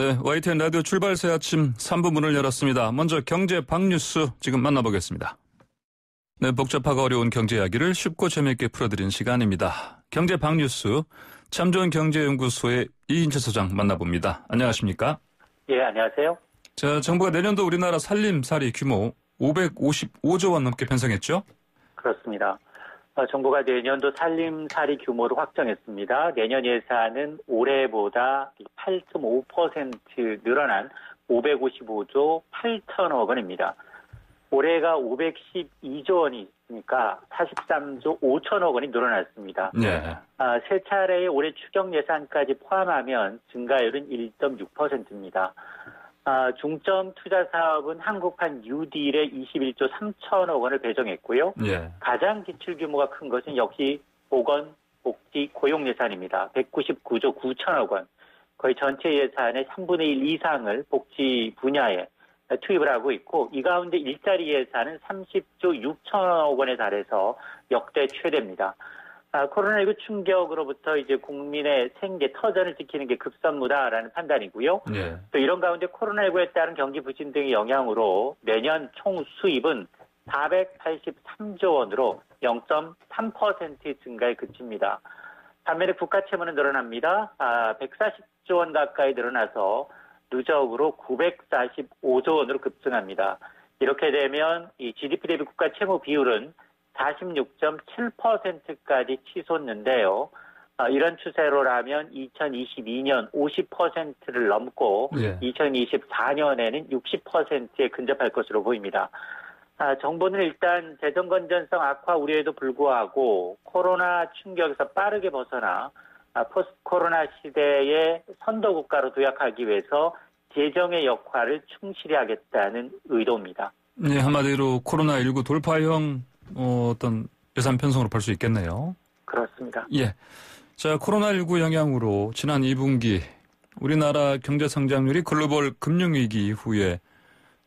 네, YTN 라디오 출발새 아침 3부 문을 열었습니다. 먼저 경제 박뉴스 지금 만나보겠습니다. 네, 복잡하고 어려운 경제 이야기를 쉽고 재미있게 풀어드리는 시간입니다. 경제 박뉴스 참 좋은 경제연구소의 이인철 소장 만나봅니다. 안녕하십니까? 예, 안녕하세요. 자, 정부가 내년도 우리나라 살림살이 규모 555조 원 넘게 편성했죠? 그렇습니다. 정부가 내년도 살림살이 규모를 확정했습니다. 내년 예산은 올해보다 8.5% 늘어난 555조 8천억 원입니다. 올해가 512조 원이 있으니까 43조 5천억 원이 늘어났습니다. 네. 세 차례의 올해 추경 예산까지 포함하면 증가율은 1.6%입니다. 중점 투자 사업은 한국판 뉴딜에 21조 3천억 원을 배정했고요. 예. 가장 지출 규모가 큰 것은 역시 보건, 복지, 고용 예산입니다. 199조 9천억 원. 거의 전체 예산의 3분의 1 이상을 복지 분야에 투입을 하고 있고, 이 가운데 일자리 예산은 30조 6천억 원에 달해서 역대 최대입니다. 코로나19 충격으로부터 이제 국민의 생계, 터전을 지키는 게 급선무다라는 판단이고요. 네. 또 이런 가운데 코로나19에 따른 경기 부진 등의 영향으로 내년 총 수입은 483조 원으로 0.3% 증가에 그칩니다. 반면에 국가 채무는 늘어납니다. 140조 원 가까이 늘어나서 누적으로 945조 원으로 급증합니다. 이렇게 되면 이 GDP 대비 국가 채무 비율은 46.7%까지 치솟는데요. 이런 추세로라면 2022년 50%를 넘고 예. 2024년에는 60%에 근접할 것으로 보입니다. 정부는 일단 재정 건전성 악화 우려에도 불구하고 코로나 충격에서 빠르게 벗어나 포스트 코로나 시대의 선도 국가로 도약하기 위해서 재정의 역할을 충실히 하겠다는 의도입니다. 네, 한마디로 코로나19 돌파형 어떤 예산 편성으로 볼 수 있겠네요. 그렇습니다. 예. 자, 코로나19 영향으로 지난 2분기 우리나라 경제 성장률이 글로벌 금융위기 이후에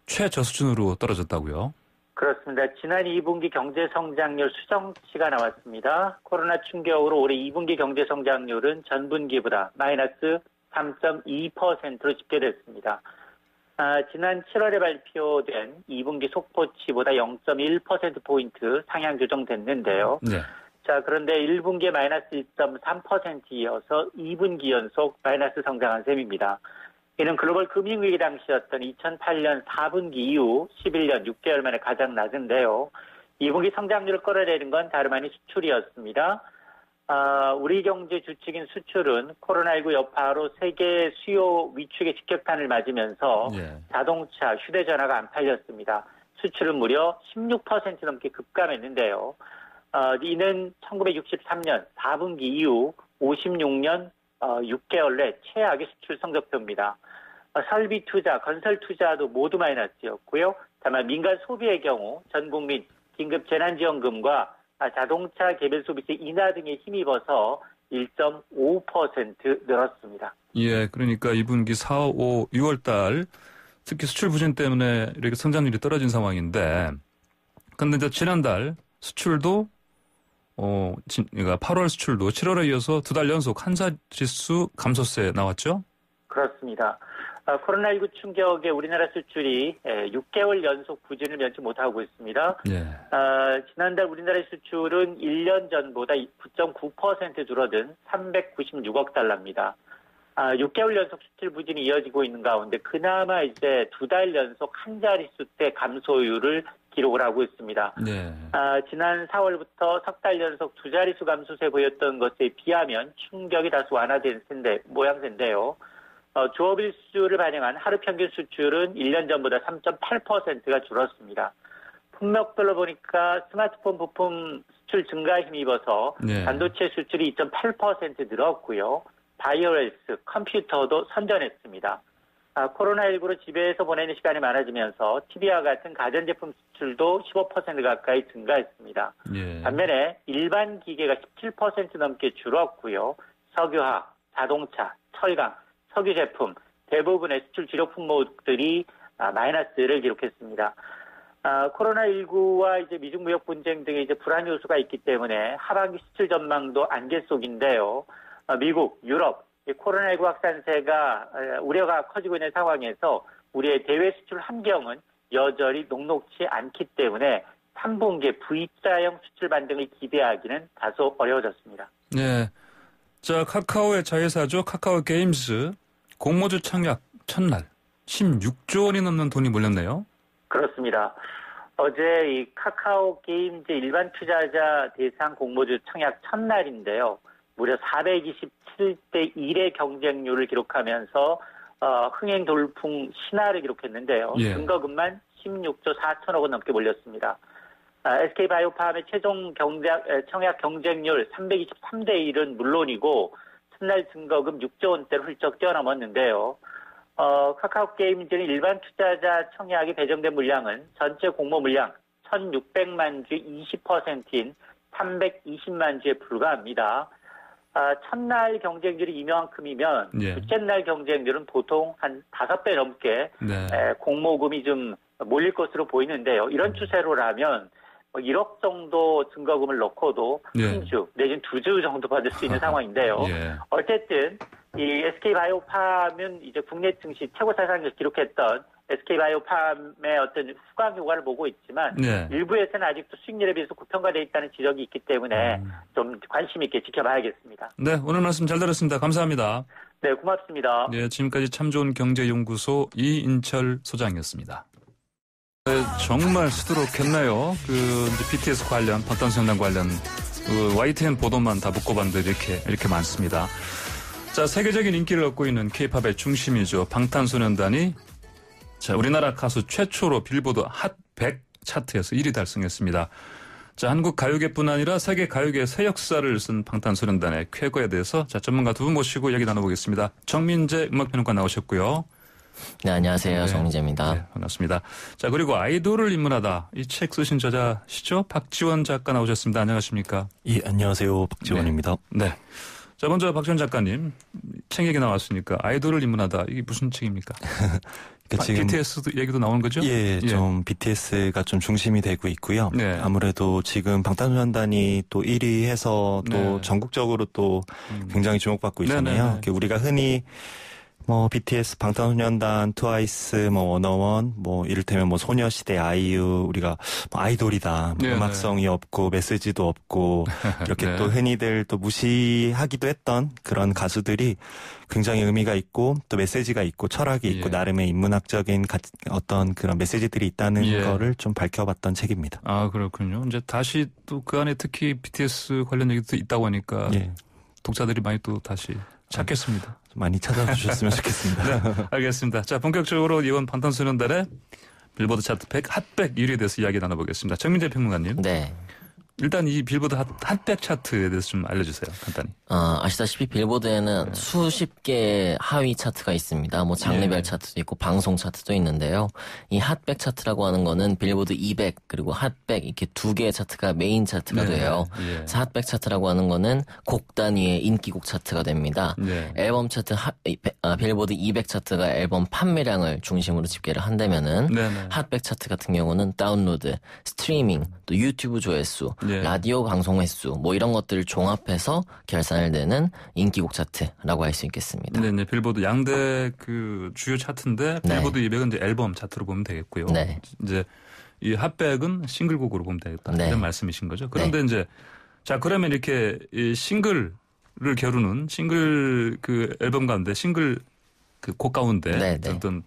최저수준으로 떨어졌다고요? 그렇습니다. 지난 2분기 경제 성장률 수정치가 나왔습니다. 코로나 충격으로 올해 2분기 경제 성장률은 전분기보다 마이너스 3.2%로 집계됐습니다. 지난 7월에 발표된 2분기 속보치보다 0.1%포인트 상향 조정됐는데요. 네. 자, 그런데 1분기에 마이너스 1.3%이어서 2분기 연속 마이너스 성장한 셈입니다. 이는 글로벌 금융위기 당시였던 2008년 4분기 이후 11년 6개월 만에 가장 낮은데요. 2분기 성장률을 끌어내린 건 다름 아닌 수출이었습니다. 우리 경제 주축인 수출은 코로나19 여파로 세계 수요 위축의 직격탄을 맞으면서 예. 자동차, 휴대전화가 안 팔렸습니다. 수출은 무려 16% 넘게 급감했는데요. 이는 1963년 4분기 이후 56년 6개월 내 최악의 수출 성적표입니다. 설비 투자, 건설 투자도 모두 마이너스였고요. 다만 민간 소비의 경우 전 국민 긴급 재난지원금과 자동차 개별 소비세 인하 등에 힘입어서 1.5% 늘었습니다. 예, 그러니까 2분기 4, 5, 6월 달 특히 수출 부진 때문에 이렇게 성장률이 떨어진 상황인데, 근데 이제 지난달 수출도 그러니까 8월 수출도 7월에 이어서 두 달 연속 한자지수 감소세 나왔죠? 그렇습니다. 코로나19 충격에 우리나라 수출이 6개월 연속 부진을 면치 못하고 있습니다. 예. 지난달 우리나라의 수출은 1년 전보다 9.9% 줄어든 396억 달러입니다. 6개월 연속 수출 부진이 이어지고 있는 가운데 그나마 이제 두 달 연속 한 자릿수대 감소율을 기록을 하고 있습니다. 네. 지난 4월부터 석 달 연속 두 자릿수 감소세 보였던 것에 비하면 충격이 다소 완화된 모양새인데요. 조업일 수를 반영한 하루 평균 수출은 1년 전보다 3.8%가 줄었습니다. 품목별로 보니까 스마트폰 부품 수출 증가에 힘입어서 네. 반도체 수출이 2.8% 늘었고요. 바이오헬스, 컴퓨터도 선전했습니다. 코로나19로 집에서 보내는 시간이 많아지면서 TV와 같은 가전제품 수출도 15% 가까이 증가했습니다. 예. 반면에 일반 기계가 17% 넘게 줄었고요. 석유화, 자동차, 철강, 석유 제품 대부분의 수출 주력 품목들이 마이너스를 기록했습니다. 코로나19와 이제 미중 무역 분쟁 등의 이제 불안 요소가 있기 때문에 하반기 수출 전망도 안개 속인데요. 미국, 유럽, 이 코로나19 확산세가 우려가 커지고 있는 상황에서 우리의 대외 수출 환경은 여전히 녹록지 않기 때문에 3분기에 V자형 수출 반등을 기대하기는 다소 어려워졌습니다. 네. 자, 카카오의 자회사죠. 카카오 게임즈 공모주 청약 첫날 16조 원이 넘는 돈이 몰렸네요. 그렇습니다. 어제 이 카카오 게임즈 일반 투자자 대상 공모주 청약 첫날인데요. 무려 427대 1의 경쟁률을 기록하면서 흥행 돌풍 신화를 기록했는데요. 예. 증거금만 16조 4천억 원 넘게 몰렸습니다. SK바이오팜의 최종 청약 경쟁률 323대 1은 물론이고 첫날 증거금 6조 원대를 훌쩍 뛰어넘었는데요. 카카오 게임즈는 일반 투자자 청약에 배정된 물량은 전체 공모 물량 1,600만 주의 20%인 320만 주에 불과합니다. 첫날 경쟁률이 이만큼이면 예. 둘째 날 경쟁률은 보통 한 5배 넘게 네. 공모금이 좀 몰릴 것으로 보이는데요. 이런 추세로라면 1억 정도 증거금을 넣고도 예. 한 주 내지는 2주 정도 받을 수 있는 상황인데요. 예. 어쨌든 이 SK바이오팜은 이제 국내 증시 최고 사상을 기록했던 SK바이오팜의 어떤 후광 효과를 보고 있지만 네. 일부에서는 아직도 수익률에 비해서 고평가되어 있다는 지적이 있기 때문에 좀 관심 있게 지켜봐야겠습니다. 네, 오늘 말씀 잘 들었습니다. 감사합니다. 네, 고맙습니다. 네, 지금까지 참 좋은 경제연구소 이인철 소장이었습니다. 네, 정말 수두룩했네요. 이제 BTS 관련, 방탄소년단 관련 YTN 보도만 다 묶어봤는데 이렇게 많습니다. 자, 세계적인 인기를 얻고 있는 K-팝의 중심이죠. 방탄소년단이 자, 우리나라 가수 최초로 빌보드 핫 100 차트에서 1위 달성했습니다. 자, 한국 가요계뿐 아니라 세계 가요계의 새 역사를 쓴 방탄소년단의 쾌거에 대해서 자, 전문가 두 분 모시고 이야기 나눠보겠습니다. 정민재 음악평론가 나오셨고요. 네, 안녕하세요. 네. 정민재입니다. 네, 반갑습니다. 자, 그리고 아이돌을 입문하다. 이 책 쓰신 저자시죠? 박지원 작가 나오셨습니다. 안녕하십니까? 예, 안녕하세요. 박지원입니다. 네. 자, 먼저 박지원 작가님. 책 얘기 나왔으니까 아이돌을 입문하다. 이게 무슨 책입니까? 그러니까 지금 BTS 얘기도 나오는 거죠? 예, 좀 BTS가 좀 중심이 되고 있고요. 네. 아무래도 지금 방탄소년단이 또 1위 해서 또 네. 전국적으로 또 굉장히 주목받고 있잖아요. 우리가 흔히 뭐 BTS, 방탄소년단, 트와이스, 뭐 워너원, 뭐 이를테면 뭐 소녀시대, 아이유, 우리가 뭐 아이돌이다, 뭐 음악성이 없고 메시지도 없고 이렇게 네. 또 흔히들 또 무시하기도 했던 그런 가수들이 굉장히 의미가 있고 또 메시지가 있고 철학이 있고 나름의 인문학적인 어떤 그런 메시지들이 있다는 거를 좀 밝혀봤던 책입니다. 아, 그렇군요. 이제 다시 또 그 안에 특히 BTS 관련 얘기도 있다고 하니까 독자들이 많이 또 다시 찾겠습니다. 많이 찾아주셨으면 좋겠습니다. 네, 알겠습니다. 자, 본격적으로 이번 방탄소년단의 빌보드 차트 100 핫백 1위에 대해서 이야기 나눠보겠습니다. 정민재 평론가님. 네. 일단 이 빌보드 핫백 차트에 대해서 좀 알려주세요. 간단히. 아시다시피 빌보드에는 수십 개의 하위 차트가 있습니다. 뭐 장르별 차트도 있고 방송 차트도 있는데요. 이 핫백 차트라고 하는 거는 빌보드 200 그리고 핫백 이렇게 두 개의 차트가 메인 차트가 돼요. 그래서 핫백 차트라고 하는 거는 곡 단위의 인기곡 차트가 됩니다. 앨범 차트 빌보드 200 차트가 앨범 판매량을 중심으로 집계를 한다면은 핫백 차트 같은 경우는 다운로드, 스트리밍, 또 유튜브 조회수, 라디오 방송 횟수 뭐 이런 것들을 종합해서 결산을 내는 인기곡 차트라고 할 수 있겠습니다. 네, 빌보드 양대 그 주요 차트인데 빌보드 200은 이제 앨범 차트로 보면 되겠고요. 이제 이 핫백은 싱글곡으로 보면 되겠다. 이런 말씀이신 거죠. 그런데 이제 자, 그러면 이렇게 이 싱글을 겨루는 싱글 그 앨범 가운데 싱글 그 곡 가운데 어떤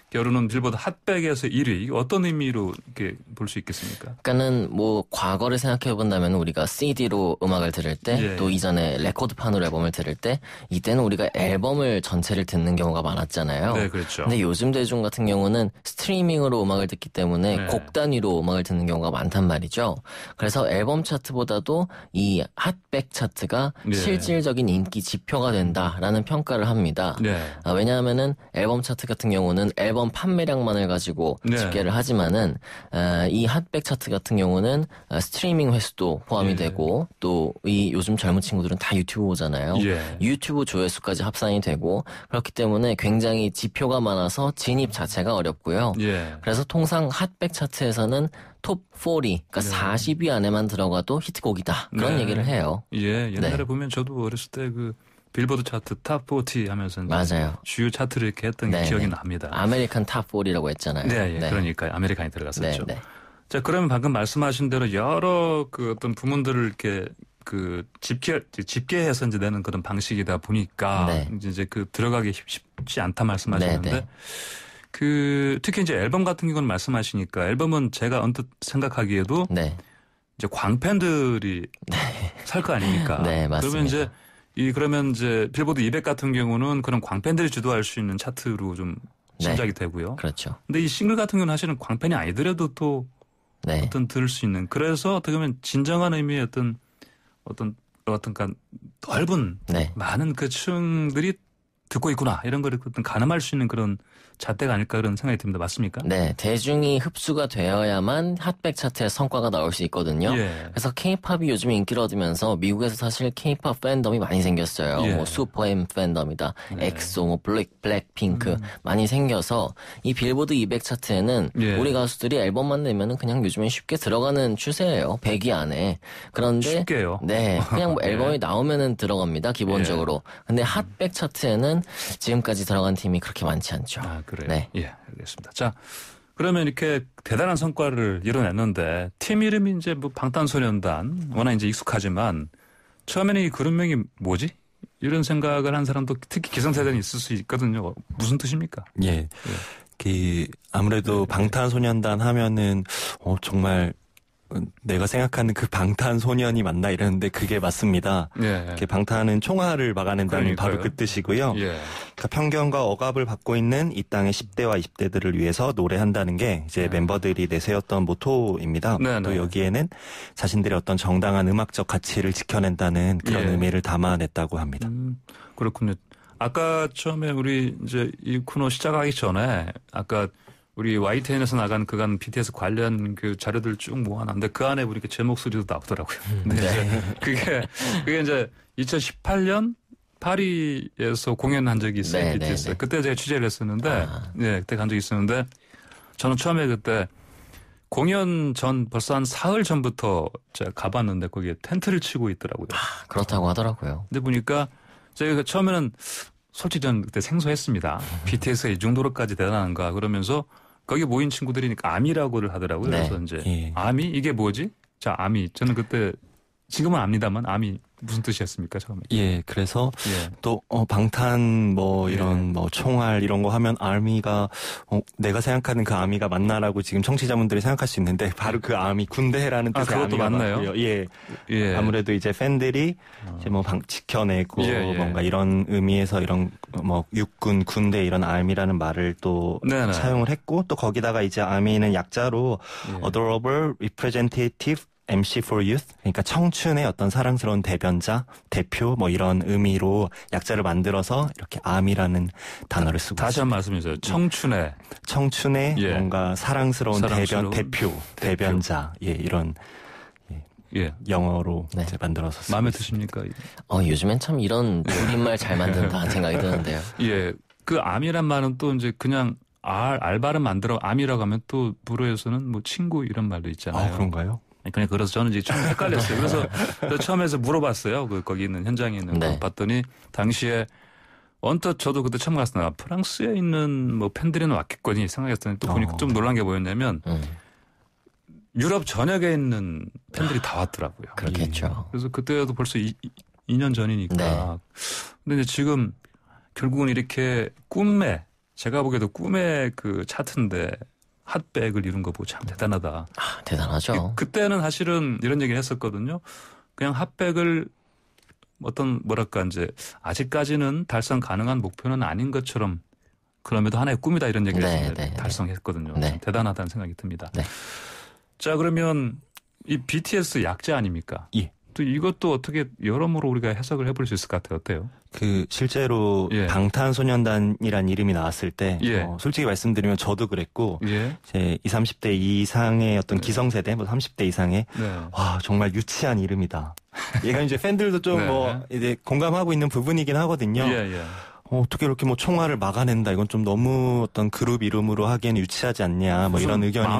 겨루는 빌보드 핫백에서 1위. 이게 어떤 의미로 이렇게 볼 수 있겠습니까? 그러니까는 뭐 과거를 생각해 본다면 우리가 CD로 음악을 들을 때 또 이전에 레코드판으로 앨범을 들을 때 이때는 우리가 앨범을 전체를 듣는 경우가 많았잖아요. 네, 그렇죠. 근데 요즘 대중 같은 경우는 스트리밍으로 음악을 듣기 때문에 곡 단위로 음악을 듣는 경우가 많단 말이죠. 그래서 앨범 차트보다도 이 핫백 차트가 실질적인 인기 지표가 된다라는 평가를 합니다. 왜냐하면은 앨범 차트 같은 경우는 앨범 판매량만을 가지고 집계를 하지만은 이 핫백 차트 같은 경우는 스트리밍 횟수도 포함이 되고 또 이 요즘 젊은 친구들은 다 유튜브 보잖아요. 유튜브 조회수까지 합산이 되고 그렇기 때문에 굉장히 지표가 많아서 진입 자체가 어렵고요. 그래서 통상 핫백 차트에서는 톱 40, 그러니까 40위 안에만 들어가도 히트곡이다. 그런 얘기를 해요. 옛날에 보면 저도 어렸을 때 그 빌보드 차트 탑 40 하면서 맞아요. 주요 차트를 이렇게 했던 게 기억이 납니다. 아메리칸 탑 4라고 했잖아요. 네, 그러니까 아메리칸이 들어갔었죠. 네. 자, 그러면 방금 말씀하신 대로 여러 그 어떤 부문들을 이렇게 그 집계해서 이제 내는 그런 방식이다 보니까 이제 그 들어가기 쉽지 않다 말씀하셨는데 그 특히 이제 앨범 같은 경우는 말씀하시니까 앨범은 제가 언뜻 생각하기에도 이제 광팬들이 살 거 아닙니까? 네, 맞습니다. 그러면 이제 빌보드 200 같은 경우는 그런 광팬들이 주도할 수 있는 차트로 좀 시작이 되고요. 그렇죠. 근데 이 싱글 같은 경우는 사실은 광팬이 아니더라도 또 어떤 들을 수 있는 그래서 어떻게 보면 진정한 의미의 어떤 넓은 많은 그 층들이 듣고 있구나 이런 거를 어떤 가늠할 수 있는 그런 잣대가 아닐까 그런 생각이 듭니다. 맞습니까? 네. 대중이 흡수가 되어야만 핫백 차트의 성과가 나올 수 있거든요. 그래서 K-팝이 요즘 인기를 얻으면서 미국에서 사실 K-팝 팬덤이 많이 생겼어요. 뭐 슈퍼엠 팬덤이다. 엑소, 뭐 블랙핑크 많이 생겨서 이 빌보드 200 차트에는 우리 가수들이 앨범만 내면은 그냥 요즘엔 쉽게 들어가는 추세예요. 100위 안에. 그런데 쉽게요. 네. 그냥 뭐 앨범이 나오면은 들어갑니다. 기본적으로. 근데 핫백 차트에는 지금까지 들어간 팀이 그렇게 많지 않죠. 그래요? 네. 예, 알겠습니다. 자, 그러면 이렇게 대단한 성과를 이뤄냈는데 팀 이름이 이제 뭐 방탄소년단 워낙 이제 익숙하지만 처음에는 이 그룹명이 뭐지? 이런 생각을 한 사람도 특히 기성세대는 있을 수 있거든요. 무슨 뜻입니까? 예. 아무래도 방탄소년단 하면은 정말 내가 생각하는 그 방탄소년이 맞나 이랬는데 그게 맞습니다. 방탄은 총알을 막아낸다는 바로 그 뜻이고요. 그러니까 편견과 억압을 받고 있는 이 땅의 10대와 20대들을 위해서 노래한다는 게 이제 멤버들이 내세웠던 모토입니다. 또 여기에는 자신들의 어떤 정당한 음악적 가치를 지켜낸다는 그런 의미를 담아냈다고 합니다. 그렇군요. 아까 처음에 우리 이제 이 코너 시작하기 전에 아까 우리 YTN에서 나간 그간 BTS 관련 그 자료들 쭉 모아놨는데 그 안에 보니까 제 목소리도 나오더라고요. 근데 이제 그게 이제 2018년 파리에서 공연한 적이 있어요. BTS. 그때 제가 취재를 했었는데, 그때 간 적이 있었는데 저는 처음에 그때 공연 전 벌써 한 사흘 전부터 제가 가봤는데 거기에 텐트를 치고 있더라고요. 그렇다고 하더라고요. 근데 보니까 제가 처음에는 솔직히 저는 그때 생소했습니다. BTS가 이 정도로까지 대단한가 그러면서 거기 모인 친구들이니까 아미라고를 하더라고요. 그래서 이제 아미? 이게 뭐지? 자, 아미. 저는 그때 지금은 압니다만 아미 무슨 뜻이었습니까 처음에? 그래서 또 방탄 뭐 이런 뭐 총알 이런 거 하면 아미가 내가 생각하는 그 아미가 맞나라고 지금 청취자분들이 생각할 수 있는데 바로 그 아미 군대라는 뜻의 그것도 아미가 맞나요? 맞고요. 아무래도 이제 팬들이 이제 뭐 지켜내고 뭔가 이런 의미에서 이런 뭐 육군 군대 이런 아미라는 말을 또 사용을 했고 또 거기다가 이제 아미는 약자로 Adorable Representative MC for Youth, 그러니까 청춘의 어떤 사랑스러운 대변자, 대표 뭐 이런 의미로 약자를 만들어서 이렇게 아미라는 단어를 쓰고 다시 한 말씀 해주세요. 청춘의 뭔가 사랑스러운 대변자, 이런 영어로 이제 만들어서 쓰고 마음에 드십니까? 요즘엔 참 이런 줄임말 잘 만든다는 생각이 드는데요. 그 아미란 말은 또 이제 그냥 알바를 만들어 아미라고 하면 또 불어에서는 뭐 친구 이런 말도 있잖아요. 그런가요? 그래서 저는 이제 처음 헷갈렸어요. 그래서 처음에서 물어봤어요. 거기 있는 현장에 있는 거 봤더니 당시에 언뜻 저도 그때 처음 갔을 때 프랑스에 있는 뭐 팬들이는 왔겠거니 생각했더니 또 보니까 좀 놀란 게 뭐였냐면 유럽 전역에 있는 팬들이 다 왔더라고요. 그렇겠죠. 그래서 그때도 벌써 2년 전이니까. 근데 이제 지금 결국은 이렇게 제가 보기에도 꿈의 그 차트인데 핫백을 이룬 거 보고 참 대단하다. 대단하죠. 그때는 사실은 이런 얘기를 했었거든요. 그냥 핫백을 뭐랄까 이제 아직까지는 달성 가능한 목표는 아닌 것처럼 그럼에도 하나의 꿈이다 이런 얘기를 했는데 달성했거든요. 대단하다는 생각이 듭니다. 자, 그러면 이 BTS 약자 아닙니까? 또 이것도 어떻게 여러모로 우리가 해석을 해볼 수 있을 것 같아요. 어때요? 실제로 방탄소년단이란 이름이 나왔을 때 솔직히 말씀드리면 저도 그랬고 제 20, 30대 이상의 어떤 기성세대 뭐 30대 이상의 와 정말 유치한 이름이다. 얘가 이제 팬들도 좀 뭐 이제 공감하고 있는 부분이긴 하거든요. 어떻게 이렇게 뭐 총알을 막아낸다. 이건 좀 너무 어떤 그룹 이름으로 하기에는 유치하지 않냐. 뭐 이런 의견이.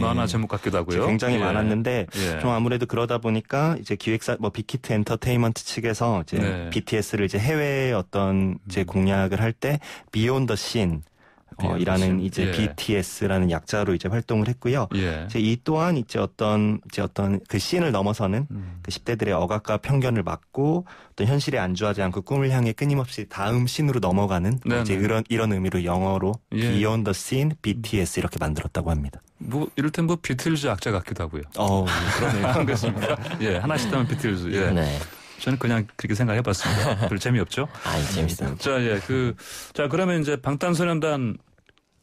만화 제목 같기도 하고요. 굉장히 많았는데 좀 아무래도 그러다 보니까 이제 기획사 뭐 빅히트 엔터테인먼트 측에서 이제 BTS를 이제 해외 어떤 이제 공략을 할 때 Beyond the Scene 이라는 이제 BTS라는 약자로 이제 활동을 했고요. 이제 이 또한 이제 어떤 그 씬을 넘어서는 그 10대들의 억압과 편견을 막고 어떤 현실에 안주하지 않고 꿈을 향해 끊임없이 다음 씬으로 넘어가는 이제 이런 의미로 영어로 Beyond the Scene BTS 이렇게 만들었다고 합니다. 뭐 이를테면 뭐 비틀즈 약자 같기도 하고요. 그러네요. 그렇습니까? 하나씩 하면 비틀즈. 네. 저는 그냥 그렇게 생각해봤습니다. 별 재미없죠? 재밌습니다. 자, 그러면 이제 방탄소년단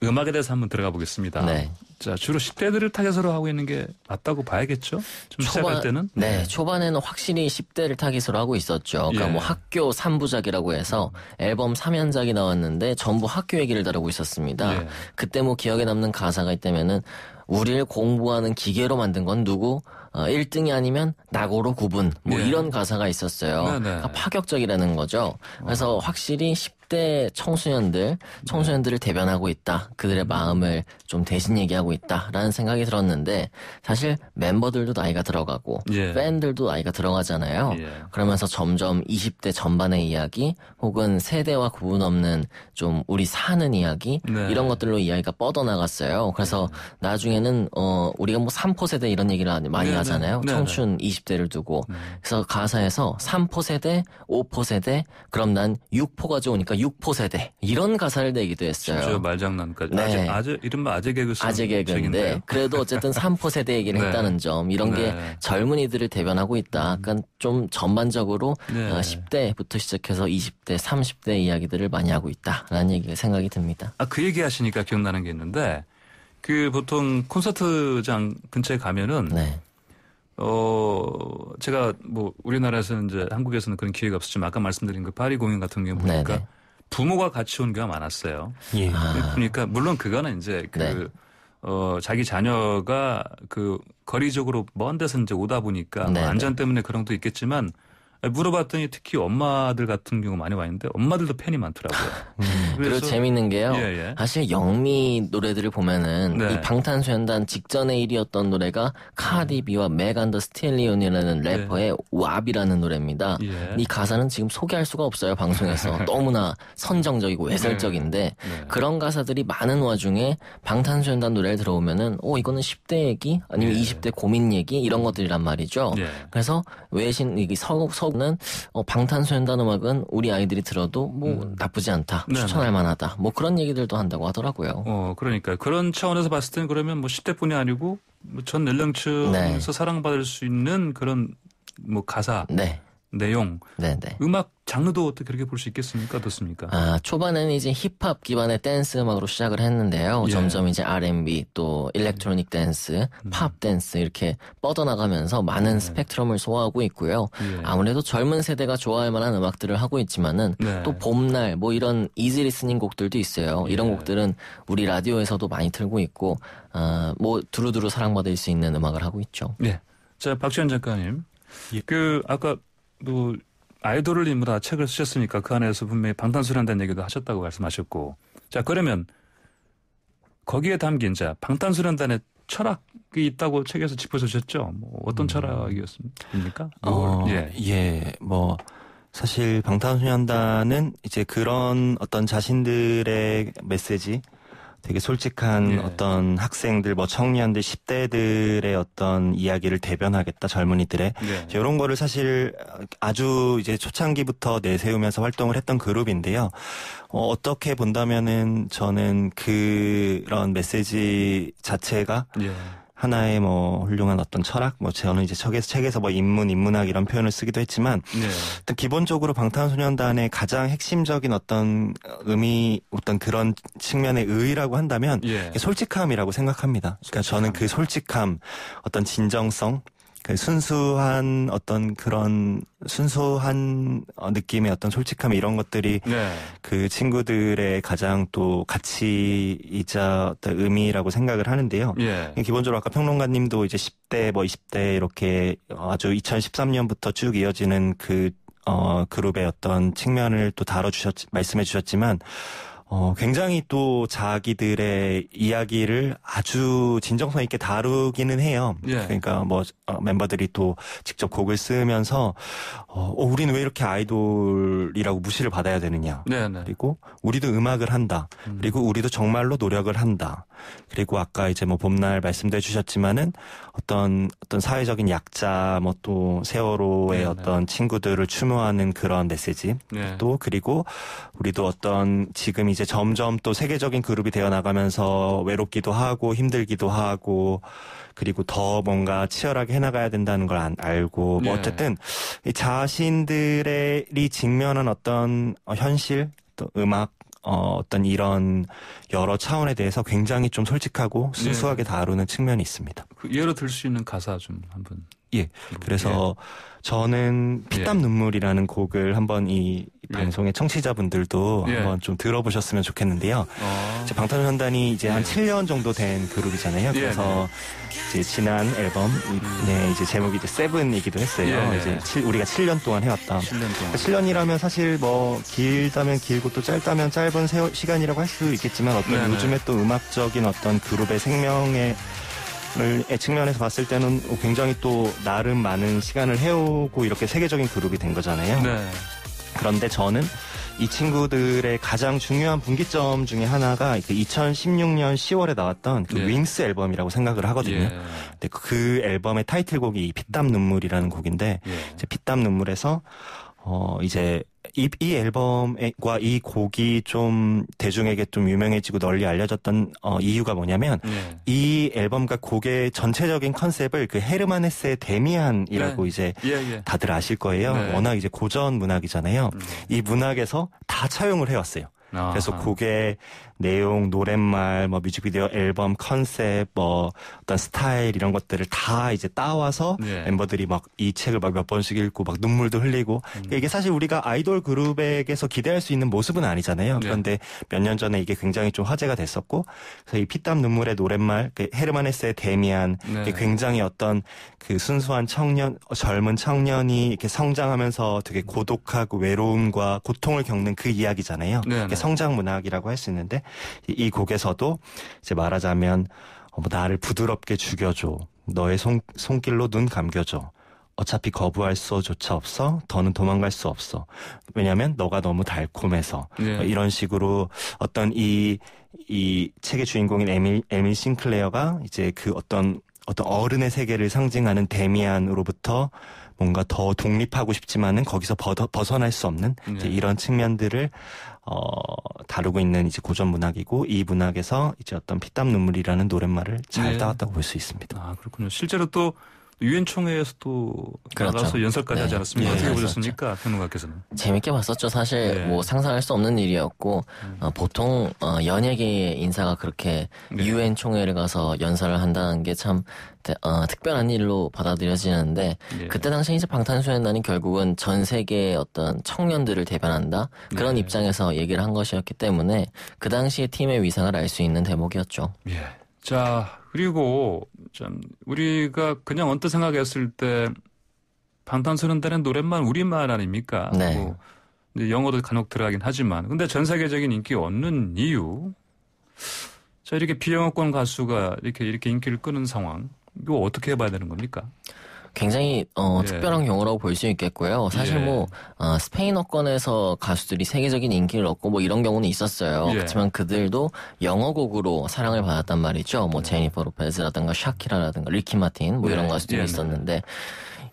음악에 대해서 한번 들어가 보겠습니다. 네. 자, 주로 10대들을 타겟으로 하고 있는 게 맞다고 봐야겠죠? 시작할 때는? 네, 초반에는 확실히 10대를 타겟으로 하고 있었죠. 그러니까 뭐 학교 3부작이라고 해서 앨범 3연작이 나왔는데 전부 학교 얘기를 다루고 있었습니다. 그때 뭐 기억에 남는 가사가 있다면은 우리를 공부하는 기계로 만든 건 누구? 1등이 아니면 낙오로 구분. 뭐 이런 가사가 있었어요. 그러니까 파격적이라는 거죠. 그래서 확실히 10대 청소년들을 대변하고 있다. 그들의 마음을 좀 대신 얘기하고 있다라는 생각이 들었는데 사실 멤버들도 나이가 들어가고 팬들도 나이가 들어가잖아요. 그러면서 점점 20대 전반의 이야기 혹은 세대와 구분 없는 좀 우리 사는 이야기 이런 것들로 이야기가 뻗어나갔어요. 그래서 나중에는 우리가 뭐 3포 세대 이런 얘기를 많이 하잖아요. 청춘 20대를 두고. 그래서 가사에서 3포 세대, 5포 세대, 그럼 난 6포가 좋으니까 6포 세대 이런 가사를 내기도 했어요. 진짜 말장난까지. 이른바 아재 개그. 아재 개그인데 그래도 어쨌든 3포 세대 얘기를 했다는 점 이런 게 젊은이들을 대변하고 있다. 그러니까 좀 전반적으로 10대부터 시작해서 20대, 30대 이야기들을 많이 하고 있다라는 생각이 듭니다. 그 얘기 하시니까 기억나는 게 있는데 그 보통 콘서트장 근처에 가면은 제가 뭐 우리나라에서는 이제 한국에서는 그런 기회가 없었지만 아까 말씀드린 그 파리 공연 같은 경우 보니까 부모가 같이 온 경우가 많았어요. 그러니까 물론 그거는 이제 자기 자녀가 그 거리적으로 먼 데서 이제 오다 보니까 뭐 안전 때문에 그런 것도 있겠지만 물어봤더니 특히 엄마들 같은 경우 많이 와 있는데 엄마들도 팬이 많더라고요. 그리고 재밌는 게요. 사실 영미 노래들을 보면은 이 방탄소년단 직전에 1위였던 노래가 카디비와 메간 더 스텔리온이라는 래퍼의 왑이라는 노래입니다. 이 가사는 지금 소개할 수가 없어요. 방송에서. 너무나 선정적이고 외설적인데 그런 가사들이 많은 와중에 방탄소년단 노래를 들어오면은 이거는 10대 얘기 아니면 20대 고민 얘기 이런 것들이란 말이죠. 그래서 외신 서구는 방탄소년단 음악은 우리 아이들이 들어도 뭐 나쁘지 않다. 추천할 만하다. 뭐 그런 얘기들도 한다고 하더라고요. 그러니까 그런 차원에서 봤을 때는 그러면 뭐 10대뿐이 아니고 전 연령층에서 사랑받을 수 있는 그런 뭐 가사 내용, 음악 장르도 어떻게 그렇게 볼 수 있겠습니까? 어떻습니까? 초반에는 이제 힙합 기반의 댄스 음악으로 시작을 했는데요. 점점 이제 R&B 또 일렉트로닉 댄스, 팝 댄스 이렇게 뻗어나가면서 많은 스펙트럼을 소화하고 있고요. 아무래도 젊은 세대가 좋아할 만한 음악들을 하고 있지만은 또 봄날 뭐 이런 이지 리스닝 곡들도 있어요. 이런 곡들은 우리 라디오에서도 많이 틀고 있고 뭐 두루두루 사랑받을 수 있는 음악을 하고 있죠. 자, 박지현 작가님. 아까 뭐 아이돌을 인물로 책을 쓰셨으니까 그 안에서 분명히 방탄소년단 얘기도 하셨다고 말씀하셨고 자 그러면 거기에 담긴 방탄소년단의 철학이 있다고 책에서 짚어주셨죠? 뭐 어떤 철학이었습니까? 뭐 사실 방탄소년단은 이제 그런 어떤 자신들의 메시지 되게 솔직한 어떤 학생들, 뭐 청년들, 10대들의 어떤 이야기를 대변하겠다, 젊은이들의. 이런 거를 사실 아주 이제 초창기부터 내세우면서 활동을 했던 그룹인데요. 어떻게 본다면은 저는 그런 메시지 자체가 하나의 뭐 훌륭한 어떤 철학, 뭐 저는 이제 책에서 뭐 인문학 이런 표현을 쓰기도 했지만 일단 기본적으로 방탄소년단의 가장 핵심적인 어떤 어떤 그런 측면의 의의라고 한다면 솔직함이라고 생각합니다. 그러니까 저는 그 솔직함, 어떤 진정성, 그 순수한 어떤 그런 순수한 느낌의 어떤 솔직함 이런 것들이 그 친구들의 가장 또 가치이자 어떤 의미라고 생각을 하는데요. 기본적으로 아까 평론가님도 이제 10대 뭐 20대 이렇게 아주 2013년부터 쭉 이어지는 그 그룹의 어떤 측면을 또 말씀해 주셨지만, 굉장히 또 자기들의 이야기를 아주 진정성 있게 다루기는 해요. 예. 그러니까 멤버들이 또 직접 곡을 쓰면서, 우리는 왜 이렇게 아이돌이라고 무시를 받아야 되느냐. 네네. 그리고 우리도 음악을 한다. 그리고 우리도 정말로 노력을 한다. 그리고 아까 이제 봄날 말씀도 해주셨지만은 어떤 사회적인 약자, 또 세월호의 네네. 어떤 친구들을 추모하는 그런 메시지. 네. 또 그리고 우리도 어떤 지금 이제 점점 또 세계적인 그룹이 되어 나가면서 외롭기도 하고 힘들기도 하고 그리고 더 뭔가 치열하게 해나가야 된다는 걸 알고 네. 어쨌든 자신들이 직면한 어떤 현실 또 음악 어떤 이런 여러 차원에 대해서 굉장히 좀 솔직하고 순수하게 네. 다루는 측면이 있습니다. 예로 들 수 있는 가사 좀 한번. 예. 그래서 저는 피땀 눈물이라는 곡을 한번 이 방송의 청취자분들도 한번 좀 들어보셨으면 좋겠는데요. 이제 방탄소년단이 이제 한 7년 정도 된 그룹이잖아요. 그래서 이제 지난 앨범 이제 제목이 이제 세븐이기도 했어요. 이제 우리가 7년 동안 해왔다. 7년이라면 사실 길다면 길고 또 짧다면 짧은 시간이라고 할 수 있겠지만 어떤 요즘에 또 음악적인 어떤 그룹의 생명의 측면에서 봤을 때는 굉장히 또 나름 많은 시간을 해오고 이렇게 세계적인 그룹이 된 거잖아요. 네. 그런데 저는 이 친구들의 가장 중요한 분기점 중에 하나가 2016년 10월에 나왔던 그 윙스 앨범이라고 생각을 하거든요. 근데 그 앨범의 타이틀곡이 피땀 눈물이라는 곡인데 이제 피땀 눈물에서 이제 이 앨범과 이 곡이 좀 대중에게 좀 유명해지고 널리 알려졌던 이유가 뭐냐면 이 앨범과 곡의 전체적인 컨셉을 그 헤르만 헤세의 데미안이라고 이제 다들 아실 거예요. 워낙 이제 고전 문학이잖아요. 이 문학에서 다 차용을 해왔어요. 그래서 곡의 내용, 노랫말, 뮤직비디오, 앨범 컨셉, 어떤 스타일 이런 것들을 다 이제 따와서 멤버들이 이 책을 몇 번씩 읽고 눈물도 흘리고 이게 사실 우리가 아이돌 그룹에게서 기대할 수 있는 모습은 아니잖아요. 그런데 몇 년 전에 이게 굉장히 좀 화제가 됐었고 그래서 이 피땀 눈물의 노랫말, 헤르만 헤세의 데미안 이게 굉장히 어떤 그 순수한 젊은 청년이 이렇게 성장하면서 되게 고독하고 외로움과 고통을 겪는 그 이야기잖아요. 성장 문학이라고 할 수 있는데 이 곡에서도 이제 말하자면 나를 부드럽게 죽여줘. 너의 손길로 눈 감겨줘. 어차피 거부할 수조차 없어. 더는 도망갈 수 없어. 왜냐하면 너가 너무 달콤해서. 이런 식으로 어떤 이 책의 주인공인 에밀 싱클레어가 이제 그 어떤 어른의 세계를 상징하는 데미안으로부터 뭔가 더 독립하고 싶지만은 거기서 벗어날 수 없는 이제 이런 측면들을 다루고 있는 이제 고전 문학이고 이 문학에서 이제 어떤 피땀 눈물이라는 노랫말을 잘 따왔다고 볼 수 있습니다. 아, 그렇군요. 실제로 또 유엔 총회에서 또 나가서 연설까지 하지 않았습니까? 어떻게 보셨습니까? 평론가께서는. 재밌게 봤었죠. 사실 상상할 수 없는 일이었고 보통 연예계의 인사가 그렇게 유엔 총회를 가서 연설을 한다는 게 참 특별한 일로 받아들여지는데 그때 당시 이제 방탄소년단이 결국은 전 세계의 어떤 청년들을 대변한다 그런 입장에서 얘기를 한 것이었기 때문에 그 당시의 팀의 위상을 알 수 있는 대목이었죠. 자, 그리고 참 우리가 그냥 언뜻 생각했을 때 방탄소년단의 노랫말 우리말 아닙니까? 이제 영어도 간혹 들어가긴 하지만 근데 전 세계적인 인기 얻는 이유 자 이렇게 비영어권 가수가 이렇게 인기를 끄는 상황 이거 어떻게 해봐야 되는 겁니까? 굉장히 특별한 경우라고 볼 수 있겠고요. 사실 스페인어권에서 가수들이 세계적인 인기를 얻고 이런 경우는 있었어요. 그렇지만 그들도 영어곡으로 사랑을 받았단 말이죠. 제니퍼 로페즈라든가 샤키라라든가 리키 마틴 이런 가수들이 있었는데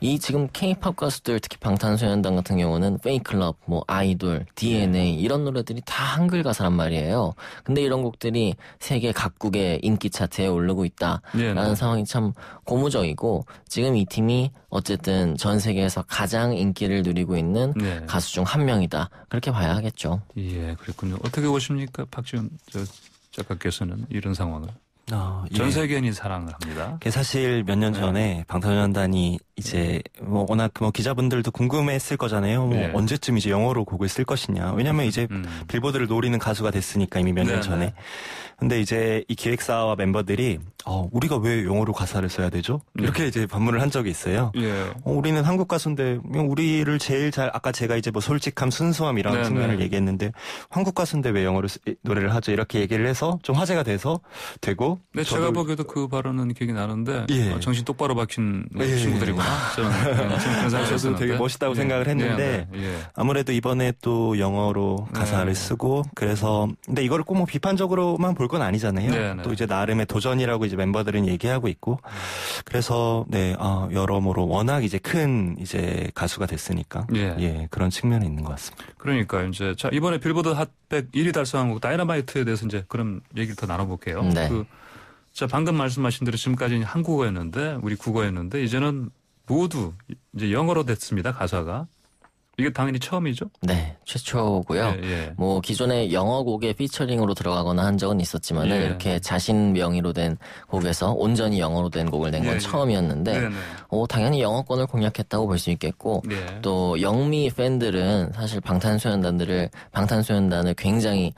이 지금 K-팝 가수들 특히 방탄소년단 같은 경우는 페이클럽, 아이돌, DNA 이런 노래들이 다 한글 가사란 말이에요. 근데 이런 곡들이 세계 각국의 인기 차트에 오르고 있다라는 상황이 참 고무적이고 지금 이 팀이 어쨌든 전 세계에서 가장 인기를 누리고 있는 가수 중 한 명이다. 그렇게 봐야 하겠죠. 예, 그렇군요. 어떻게 보십니까? 박지훈 작가께서는 이런 상황을. 전 세계인이 사랑을 합니다. 사실 몇 년 전에 방탄소년단이 이제 워낙 기자분들도 궁금했을 거잖아요. 언제쯤 이제 영어로 곡을 쓸 것이냐. 왜냐면 이제 빌보드를 노리는 가수가 됐으니까 이미 몇 년 전에. 근데 이제 이 기획사와 멤버들이 우리가 왜 영어로 가사를 써야 되죠? 이렇게 이제 반문을 한 적이 있어요. 예. 우리는 한국 가수인데 우리를 제일 잘 아까 제가 이제 뭐 솔직함, 순수함 이런 측면을 얘기했는데 한국 가수인데 왜 영어로 노래를 하죠? 이렇게 얘기를 해서 좀 화제가 되고. 네, 제가 보기에도 그 발언은 기억이 나는데 정신 똑바로 박힌 친구들이구나. 저는 그런 저도 되게 멋있다고 생각을 했는데 아무래도 이번에 또 영어로 가사를 쓰고 그래서 근데 이거를 꼭 뭐 비판적으로만 볼 건 아니잖아요. 또 이제 나름의 도전이라고 이제 멤버들은 얘기하고 있고 그래서 여러모로 워낙 이제 큰 이제 가수가 됐으니까 그런 측면이 있는 것 같습니다. 그러니까 이제 자 이번에 빌보드 핫100 1위 달성한 곡 다이너마이트에 대해서 이제 그런 얘기를 더 나눠볼게요. 네. 자 방금 말씀하신 대로 지금까지는 한국어였는데 우리 국어였는데 이제는 모두 이제 영어로 됐습니다. 가사가. 이게 당연히 처음이죠? 네, 최초고요. 뭐 기존에 영어 곡에 피처링으로 들어가거나 한 적은 있었지만은 이렇게 자신 명의로 된 곡에서 온전히 영어로 된 곡을 낸 건 처음이었는데 당연히 영어권을 공략했다고 볼 수 있겠고 또 영미 팬들은 사실 방탄소년단을 굉장히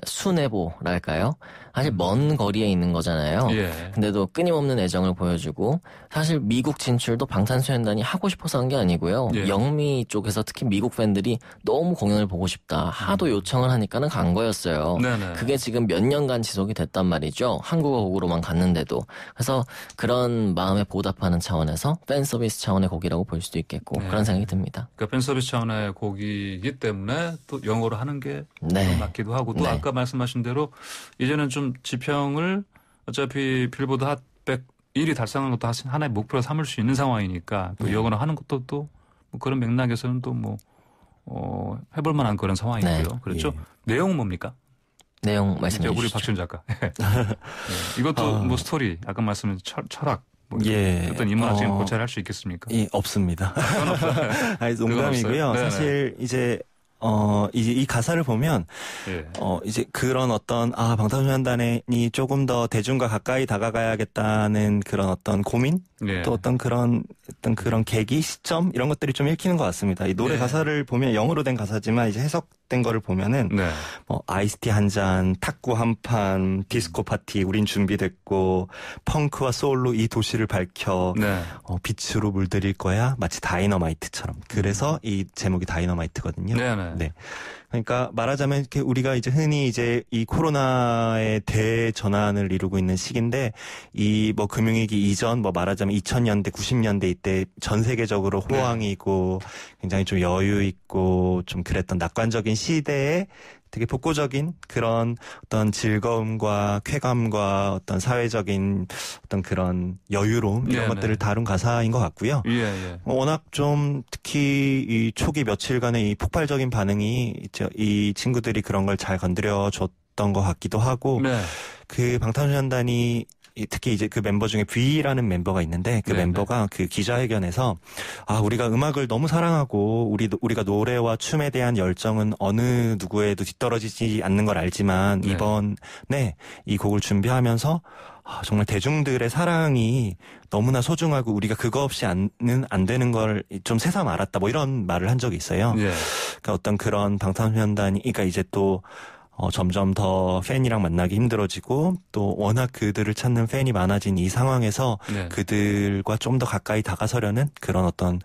순애보랄까요? 사실 먼 거리에 있는 거잖아요. 근데도 끊임없는 애정을 보여주고 사실 미국 진출도 방탄소년단이 하고 싶어서 한 게 아니고요. 영미 쪽에서 특히 미국 팬들이 너무 공연을 보고 싶다. 하도 요청을 하니까는 간 거였어요. 그게 지금 몇 년간 지속이 됐단 말이죠. 한국어 곡으로만 갔는데도. 그래서 그런 마음에 보답하는 차원에서 팬 서비스 차원의 곡이라고 볼 수도 있겠고 그런 생각이 듭니다. 그러니까 팬 서비스 차원의 곡이기 때문에 또 영어로 하는 게 맞기도 하고 또 아까 말씀하신 대로 이제는 좀 지평을 어차피 빌보드 핫100 1위 달성하는 것도 하나의 목표로 삼을 수 있는 상황이니까 또 영어로 하는 것도 또 뭐 그런 맥락에서는 또 뭐 해볼 만한 그런 상황이고요. 그렇죠? 내용은 뭡니까? 내용 말씀해 주시죠. 우리 박준 작가. 이것도 뭐 스토리 아까 말씀하신 철학 어떤 인문학 지금 고찰할 수 있겠습니까? 없습니다. 아니, 농담이고요. 사실 이제 이 가사를 보면, 이제 그런 어떤, 방탄소년단이 조금 더 대중과 가까이 다가가야겠다는 그런 어떤 고민? 또 어떤 그런 계기, 시점? 이런 것들이 좀 읽히는 것 같습니다. 이 노래 가사를 보면 영어로 된 가사지만 이제 해석된 거를 보면은, 아이스티 한 잔, 탁구 한 판, 디스코 파티, 우린 준비됐고, 펑크와 소울로 이 도시를 밝혀, 빛으로 물들일 거야. 마치 다이너마이트처럼. 그래서 이 제목이 다이너마이트거든요. 네. 그러니까 말하자면 이렇게 우리가 이제 흔히 이제 이 코로나의 대전환을 이루고 있는 시기인데 이 뭐 금융위기 이전 뭐 말하자면 2000년대 90년대 이때 전 세계적으로 호황이고 굉장히 좀 여유 있고 좀 그랬던 낙관적인 시대에 되게 복고적인 그런 어떤 즐거움과 쾌감과 어떤 사회적인 어떤 그런 여유로움 이런 것들을 다룬 가사인 것 같고요. 워낙 좀 특히 이 초기 며칠간의 이 폭발적인 반응이 이 친구들이 그런 걸 잘 건드려줬던 것 같기도 하고 그 방탄소년단이 특히 이제 그 멤버 중에 V라는 멤버가 있는데 그 멤버가 그 기자회견에서 우리가 음악을 너무 사랑하고 우리가 노래와 춤에 대한 열정은 어느 누구에도 뒤떨어지지 않는 걸 알지만 이번에 이 곡을 준비하면서 정말 대중들의 사랑이 너무나 소중하고 우리가 그거 없이 안 되는 걸 좀 새삼 알았다 뭐 이런 말을 한 적이 있어요. 그러니까 어떤 그런 방탄소년단이 그러니까 이제 또 점점 더 팬이랑 만나기 힘들어지고 또 워낙 그들을 찾는 팬이 많아진 이 상황에서 그들과 좀 더 가까이 다가서려는 그런 어떤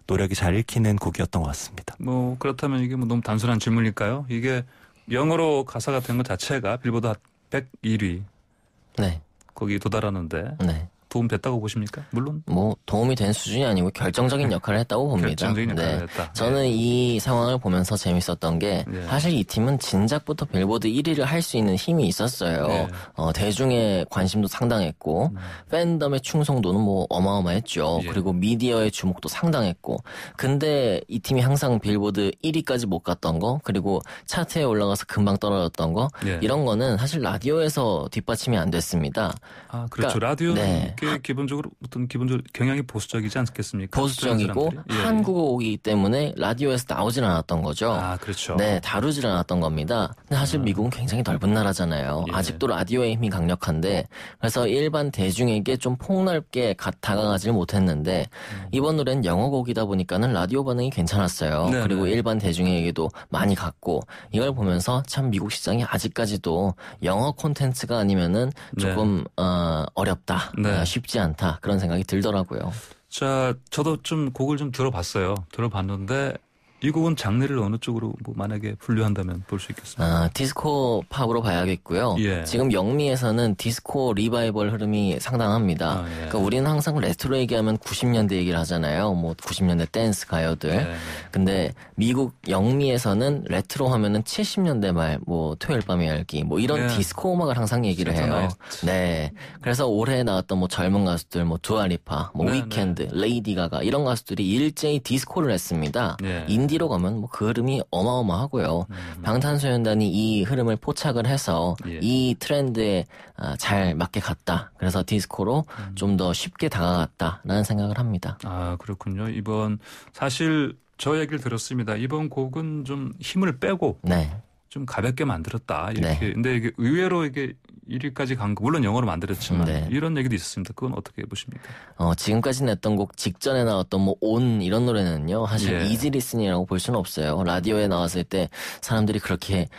노력이 잘 읽히는 곡이었던 것 같습니다. 뭐 그렇다면 이게 뭐 너무 단순한 질문일까요? 이게 영어로 가사가 된 것 자체가 빌보드 핫100 1위 거기 도달하는데 도움 됐다고 보십니까? 물론 뭐 도움이 된 수준이 아니고 결정적인 역할을 했다고 봅니다. 결정적인 역할을 했다. 저는 이 상황을 보면서 재밌었던 게 사실 이 팀은 진작부터 빌보드 1위를 할 수 있는 힘이 있었어요. 대중의 관심도 상당했고 팬덤의 충성도는 뭐 어마어마했죠. 그리고 미디어의 주목도 상당했고 근데 이 팀이 항상 빌보드 1위까지 못 갔던 거 그리고 차트에 올라가서 금방 떨어졌던 거 이런 거는 사실 라디오에서 뒷받침이 안 됐습니다. 그렇죠. 그러니까, 라디오는 기본적으로 경향이 보수적이지 않겠습니까? 보수적이고 한국어이기 때문에 라디오에서 나오질 않았던 거죠. 아, 그렇죠. 네, 다루질 않았던 겁니다. 근데 사실 미국은 굉장히 넓은 나라잖아요. 아직도 라디오의 힘이 강력한데 그래서 일반 대중에게 좀 폭넓게 다가가질 못했는데 이번 노래는 영어곡이다 보니까는 라디오 반응이 괜찮았어요. 네네. 그리고 일반 대중에게도 많이 갔고 이걸 보면서 참 미국 시장이 아직까지도 영어 콘텐츠가 아니면은 조금 어렵다, 쉽지 않다 그런 생각이 들더라고요. 자, 저도 좀 곡을 좀 들어봤는데 이 곡은 장르를 어느 쪽으로 뭐 만약에 분류한다면 볼 수 있겠습니까? 디스코 팝으로 봐야겠고요. 예. 지금 영미에서는 디스코 리바이벌 흐름이 상당합니다. 예. 그러니까 우리는 항상 레트로 얘기하면 90년대 얘기를 하잖아요. 뭐 90년대 댄스 가요들. 예. 근데 미국 영미에서는 레트로 하면은 70년대 말 뭐 토요일 밤의 열기 뭐 이런 디스코 음악을 항상 얘기를 해요. 네. 그래서 올해 나왔던 뭐 젊은 가수들 뭐 두아리파, 뭐 위켄드, 레이디 가가 이런 가수들이 일제히 디스코를 했습니다. 인디로 가면 뭐 그 흐름이 어마어마하고요. 방탄소년단이 이 흐름을 포착을 해서 이 트렌드에 잘 맞게 갔다. 그래서 디스코로 좀 더 쉽게 다가갔다라는 생각을 합니다. 아, 그렇군요. 이번 사실 저 얘기를 들었습니다. 이번 곡은 좀 힘을 빼고 좀 가볍게 만들었다. 이렇게. 근데 이게 의외로 이게 1위까지 간 거, 물론 영어로 만들었지만 이런 얘기도 있었습니다. 그건 어떻게 보십니까? 지금까지 냈던 곡 직전에 나왔던 뭐 온 이런 노래는요. 사실 이지 리스닝이라고 볼 수는 없어요. 라디오에 나왔을 때 사람들이 그렇게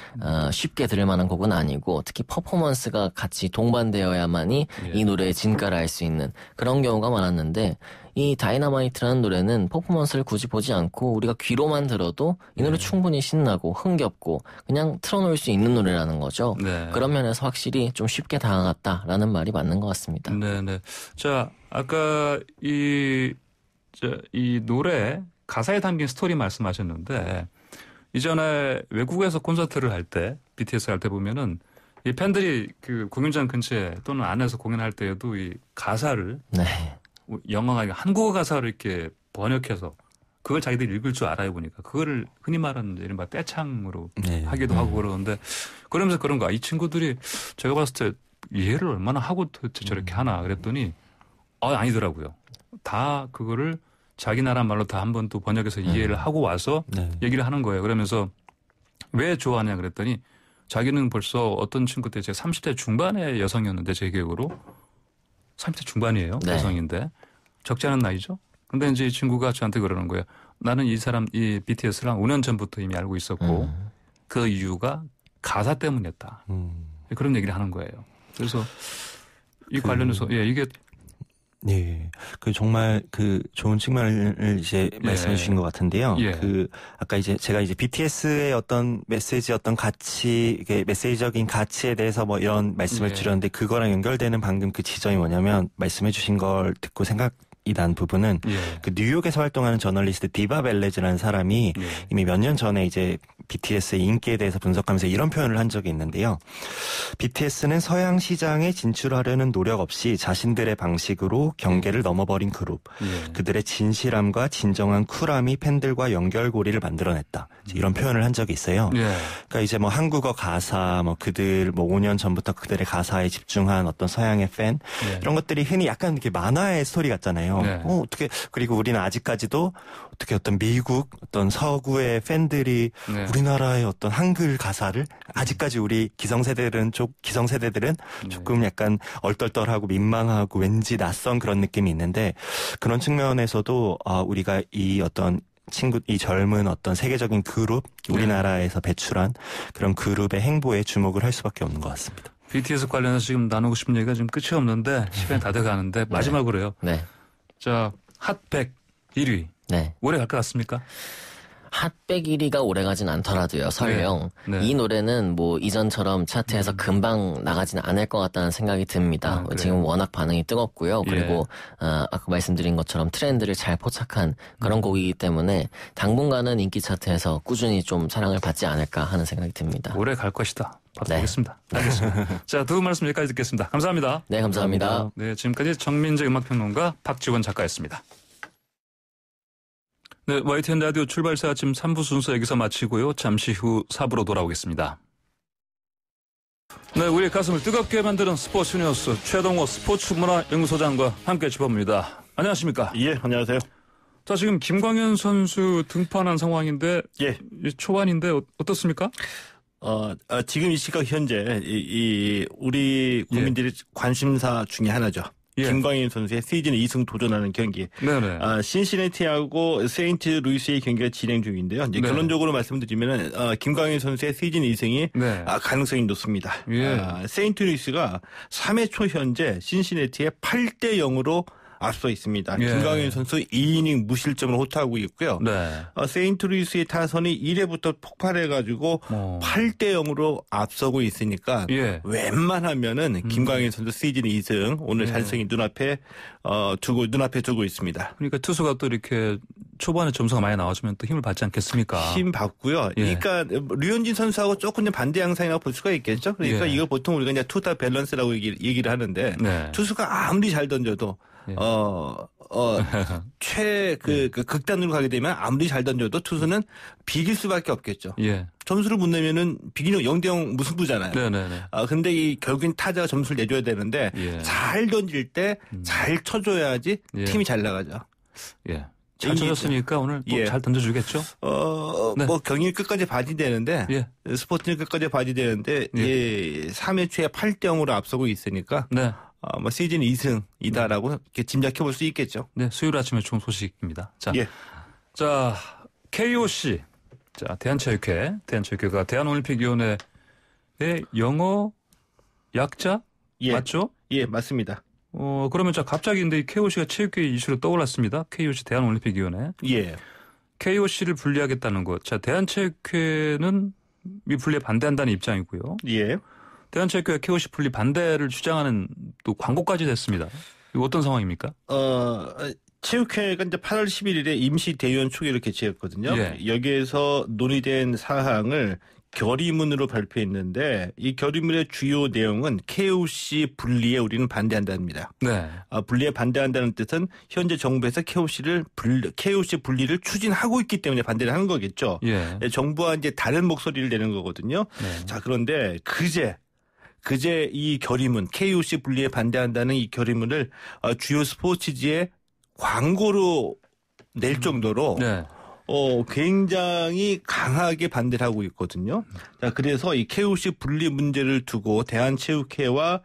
쉽게 들을 만한 곡은 아니고 특히 퍼포먼스가 같이 동반되어야만이 이 노래의 진가를 알 수 있는 그런 경우가 많았는데 이 다이너마이트라는 노래는 퍼포먼스를 굳이 보지 않고 우리가 귀로만 들어도 이 노래 충분히 신나고 흥겹고 그냥 틀어놓을 수 있는 노래라는 거죠. 그런 면에서 확실히 좀 쉽게 다가갔다라는 말이 맞는 것 같습니다. 네네. 자, 아까 이 노래 가사에 담긴 스토리 말씀하셨는데 이전에 외국에서 콘서트를 할 때 BTS 할 때 보면은 이 팬들이 그 공연장 근처에 또는 안에서 공연할 때에도 이 가사를 영어가 아니라 한국어 가사를 이렇게 번역해서 그걸 자기들이 읽을 줄 알아요 보니까 그거를 흔히 말하는 이른바 떼창으로 하기도 하고 그러는데 그러면서 그런 거야. 이 친구들이 제가 봤을 때 이해를 얼마나 하고 도대체 저렇게 하나 그랬더니 아니더라고요. 다 그거를 자기 나라 말로 다 한 번 또 번역해서 이해를 하고 와서 얘기를 하는 거예요. 그러면서 왜 좋아하냐 그랬더니 자기는 벌써 어떤 친구 때 제가 30대 중반의 여성이었는데 제 기억으로 30대 중반이에요. 여성인데 적지 않은 나이죠. 근데 이제 이 친구가 저한테 그러는 거예요. 나는 이 BTS랑 5년 전부터 이미 알고 있었고 그 이유가 가사 때문이었다. 그런 얘기를 하는 거예요. 그래서 이 관련해서 이게 정말 좋은 측면을 이제 말씀해 주신 것 같은데요. 아까 제가 BTS의 어떤 어떤 가치, 이게 메시지적인 가치에 대해서 뭐 이런 말씀을 드렸는데 그거랑 연결되는 방금 그 지점이 뭐냐면 말씀해 주신 걸 듣고 이 난 부분은 그 뉴욕에서 활동하는 저널리스트 디바 벨레즈라는 사람이 이미 몇 년 전에 이제 BTS의 인기에 대해서 분석하면서 이런 표현을 한 적이 있는데요. BTS는 서양 시장에 진출하려는 노력 없이 자신들의 방식으로 경계를 넘어버린 그룹. 그들의 진실함과 진정한 쿨함이 팬들과 연결고리를 만들어냈다. 이런 표현을 한 적이 있어요. 그러니까 이제 뭐 한국어 가사, 뭐 그들 뭐 5년 전부터 그들의 가사에 집중한 어떤 서양의 팬 이런 것들이 흔히 약간 이렇게 만화의 스토리 같잖아요. 어떻게 그리고 우리는 아직까지도 어떻게 어떤 미국 어떤 서구의 팬들이 우리나라의 어떤 한글 가사를 아직까지 우리 기성세대들은 조금 약간 얼떨떨하고 민망하고 왠지 낯선 그런 느낌이 있는데 그런 측면에서도 우리가 이 젊은 어떤 세계적인 그룹 우리나라에서 배출한 그런 그룹의 행보에 주목을 할 수밖에 없는 것 같습니다. BTS 관련해서 지금 나누고 싶은 얘기가 지금 끝이 없는데 시간이 다 돼가는데 마지막으로요. 자, 핫100 1위. 오래 갈 것 같습니까? 핫백 1위가 오래가진 않더라도요. 설령 이 노래는 뭐 이전처럼 차트에서 금방 나가지는 않을 것 같다는 생각이 듭니다. 지금 워낙 반응이 뜨겁고요. 그리고 아까 말씀드린 것처럼 트렌드를 잘 포착한 그런 곡이기 때문에 당분간은 인기 차트에서 꾸준히 좀 사랑을 받지 않을까 하는 생각이 듭니다. 오래 갈 것이다. 보겠습니다. 알겠습니다. 자, 두 분 말씀 여기까지 듣겠습니다. 감사합니다. 네, 감사합니다. 네, 지금까지 정민재 음악평론가 박지원 작가였습니다. 네, YTN 라디오 출발사 아침 3부 순서 여기서 마치고요. 잠시 후 4부로 돌아오겠습니다. 네, 우리의 가슴을 뜨겁게 만드는 스포츠 뉴스 최동호 스포츠문화연구소장과 함께 짚어봅니다. 안녕하십니까? 예, 안녕하세요. 자, 지금 김광현 선수 등판한 상황인데 예. 초반인데 어떻습니까? 지금 이 시각 현재 우리 국민들의 관심사 중에 하나죠. 예. 김광현 선수의 시즌 2승 도전하는 경기. 네네. 신시내티하고 세인트루이스의 경기가 진행 중인데요. 이제 네. 결론적으로 말씀드리면은 그김광현 선수의 시즌 2승이 네. 가능성이 높습니다. 예. 세인트루이스가 3회 초 현재 신시내티에 8대 0으로 앞서 있습니다. 예. 김광현 선수 2이닝 무실점을 호투하고 있고요. 네. 세인트루이스의 타선이 1회부터 폭발해가지고 8대 0으로 앞서고 있으니까 예. 웬만하면은 김광현 선수 시즌 2승 오늘 달성이 눈앞에 두고 있습니다. 그러니까 투수가 또 이렇게 초반에 점수가 많이 나와주면 또 힘을 받지 않겠습니까? 힘 받고요. 예. 그러니까 류현진 선수하고 조금 반대 양상이라고 볼 수가 있겠죠. 그러니까 예. 이걸 보통 우리가 이제 투타 밸런스라고 얘기를 하는데 네. 투수가 아무리 잘 던져도 예. 극단으로 가게 되면 아무리 잘 던져도 투수는 비길 수밖에 없겠죠. 예. 점수를 못 내면은 비기는 0대0 무승부잖아요. 네네네. 근데 결국엔 타자가 점수를 내줘야 되는데 예. 잘 던질 때 잘 쳐줘야지 예. 팀이 잘 나가죠. 예. 잘 쳐줬으니까 오늘 또 잘 던져주겠죠? 네. 경기 끝까지 봐야 되는데, 예. 스포츠는 끝까지 봐야 되는데, 예. 3회 초에 8대 0으로 앞서고 있으니까, 네. 시즌 2승이다라고 이렇게 짐작해 볼 수 있겠죠. 네. 수요일 아침에 좋은 소식입니다. 자. 예. 자, KOC. 자, 대한체육회가 대한올림픽위원회의 영어 약자? 예. 맞죠? 예, 맞습니다. 그러면 갑자기 근데 KOC가 체육회 이슈로 떠올랐습니다. KOC 대한올림픽위원회. 예. KOC를 분리하겠다는 것. 자, 대한체육회는 이 분리에 반대한다는 입장이고요. 예. 대한체육회가 KOC 분리 반대를 주장하는 또 광고까지 됐습니다. 이거 어떤 상황입니까? 체육회가 이제 8월 11일에 임시 대의원 초기를 개최했거든요. 예. 여기에서 논의된 사항을 결의문으로 발표했는데 이 결의문의 주요 내용은 KOC 분리에 우리는 반대한답니다. 네. 분리에 반대한다는 뜻은 현재 정부에서 KOC 분리를 추진하고 있기 때문에 반대를 하는 거겠죠. 예. 정부와 이제 다른 목소리를 내는 거거든요. 네. 자, 그런데 그제 이 결의문 KOC 분리에 반대한다는 이 결의문을 주요 스포츠지에 광고로 낼 정도로 네. 굉장히 강하게 반대를 하고 있거든요. 자, 그래서 이 KOC 분리 문제를 두고 대한체육회와